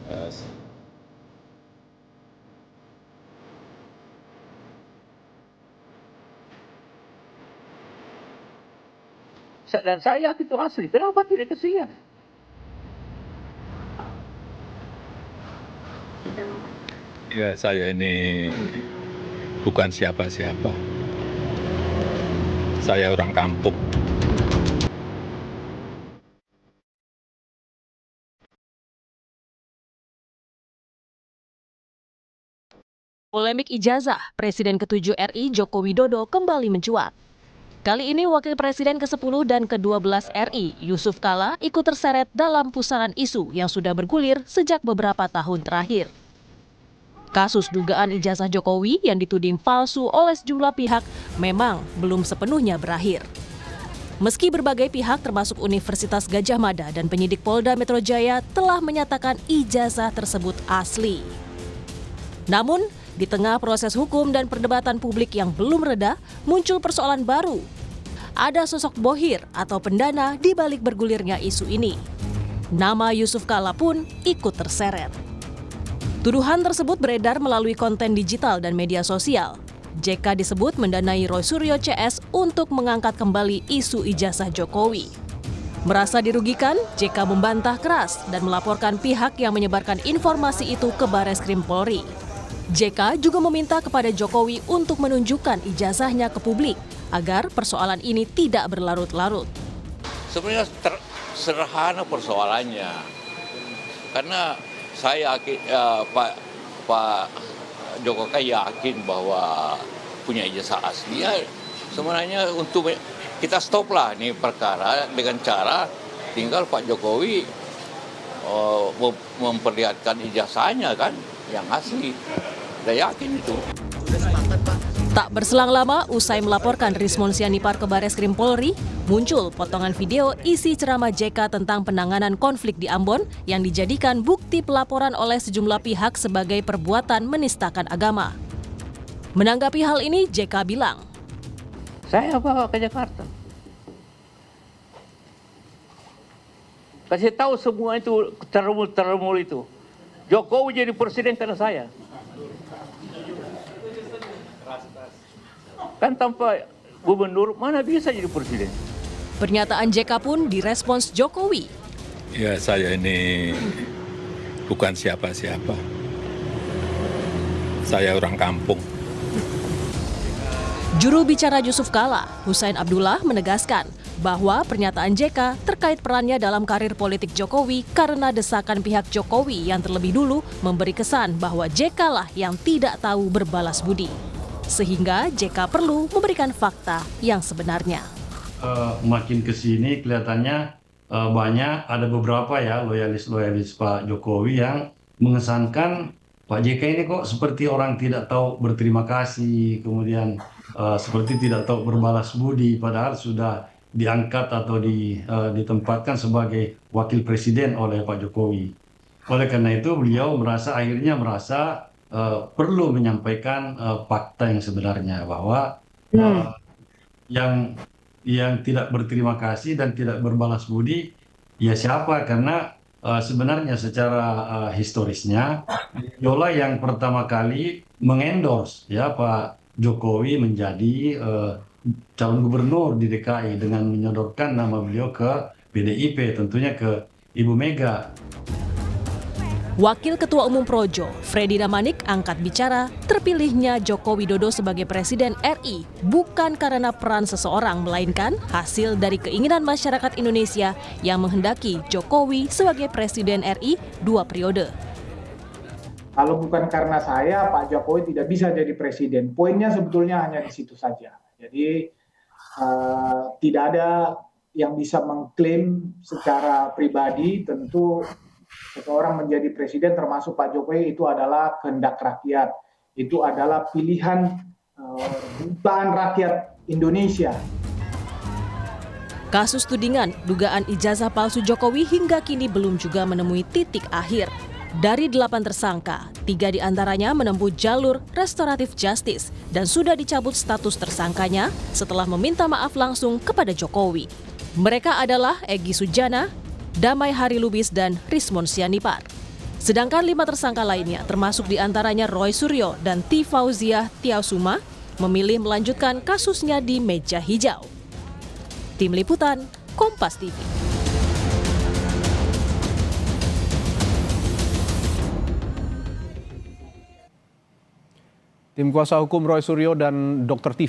Eh, Dan saya yakin itu asli. Kenapa tidak kesian? Ya, saya ini bukan siapa-siapa. Saya orang kampung. Polemik ijazah Presiden ke-7 RI Joko Widodo kembali mencuat. Kali ini Wakil Presiden ke-10 dan ke-12 RI Yusuf Kala ikut terseret dalam pusaran isu yang sudah bergulir sejak beberapa tahun terakhir. Kasus dugaan ijazah Jokowi yang dituding palsu oleh sejumlah pihak memang belum sepenuhnya berakhir. Meski berbagai pihak termasuk Universitas Gadjah Mada dan penyidik Polda Metro Jaya telah menyatakan ijazah tersebut asli. Namun, di tengah proses hukum dan perdebatan publik yang belum reda, muncul persoalan baru. Ada sosok bohir atau pendana di balik bergulirnya isu ini. Nama Yusuf Kala pun ikut terseret. Tuduhan tersebut beredar melalui konten digital dan media sosial. JK disebut mendanai Roy Suryo CS untuk mengangkat kembali isu ijazah Jokowi. Merasa dirugikan, JK membantah keras dan melaporkan pihak yang menyebarkan informasi itu ke Bareskrim Polri. JK juga meminta kepada Jokowi untuk menunjukkan ijazahnya ke publik agar persoalan ini tidak berlarut-larut. Sebenarnya sederhana persoalannya, karena saya yakin Pak Jokowi yakin bahwa punya ijazah asli. Ya, sebenarnya untuk kita stoplah nih perkara dengan cara tinggal Pak Jokowi memperlihatkan ijazahnya kan yang asli. Saya yakin itu. Tak berselang lama, usai melaporkan Rismon Sianipar ke Bareskrim Polri, muncul potongan video isi ceramah JK tentang penanganan konflik di Ambon yang dijadikan bukti pelaporan oleh sejumlah pihak sebagai perbuatan menistakan agama. Menanggapi hal ini, JK bilang, Saya bawa ke Jakarta. Kasih tahu semua itu termul itu. Jokowi jadi presiden karena saya. Kan tanpa gubernur mana bisa jadi presiden? Pernyataan JK pun direspons Jokowi. Ya, saya ini bukan siapa-siapa. Saya orang kampung. Juru bicara Yusuf Kala, Hussein Abdullah menegaskan bahwa pernyataan JK terkait perannya dalam karir politik Jokowi karena desakan pihak Jokowi yang terlebih dulu memberi kesan bahwa JK lah yang tidak tahu berbalas budi. Sehingga JK perlu memberikan fakta yang sebenarnya. Makin ke sini kelihatannya banyak, ada beberapa ya loyalis Pak Jokowi yang mengesankan Pak JK ini kok seperti orang tidak tahu berterima kasih, kemudian seperti tidak tahu berbalas budi, padahal sudah diangkat atau ditempatkan sebagai wakil presiden oleh Pak Jokowi. Oleh karena itu beliau akhirnya merasa perlu menyampaikan fakta yang sebenarnya bahwa yang tidak berterima kasih dan tidak berbalas budi ya siapa, karena sebenarnya secara historisnya Yola yang pertama kali mengendorse ya Pak Jokowi menjadi calon gubernur di DKI dengan menyodorkan nama beliau ke PDIP, tentunya ke Ibu Mega. Wakil Ketua Umum Projo, Freddy Damanik, angkat bicara terpilihnya Joko Widodo sebagai Presiden RI bukan karena peran seseorang, melainkan hasil dari keinginan masyarakat Indonesia yang menghendaki Jokowi sebagai Presiden RI 2 periode. Kalau bukan karena saya, Pak Jokowi tidak bisa jadi presiden. Poinnya sebetulnya hanya di situ saja. Jadi tidak ada yang bisa mengklaim secara pribadi, tentu seseorang menjadi presiden termasuk Pak Jokowi itu adalah kehendak rakyat. Itu adalah pilihan jutaan rakyat Indonesia. Kasus tudingan dugaan ijazah palsu Jokowi hingga kini belum juga menemui titik akhir. Dari 8 tersangka, 3 diantaranya menempuh jalur restoratif justice dan sudah dicabut status tersangkanya setelah meminta maaf langsung kepada Jokowi. Mereka adalah Egy Sujana, Damai Hari Lubis, dan Rismon Sianipar. Sedangkan 5 tersangka lainnya, termasuk diantaranya Roy Suryo dan T. Fauziah Tiausuma, memilih melanjutkan kasusnya di meja hijau. Tim Liputan, Kompas TV. Tim kuasa hukum Roy Suryo dan Dr. Tifa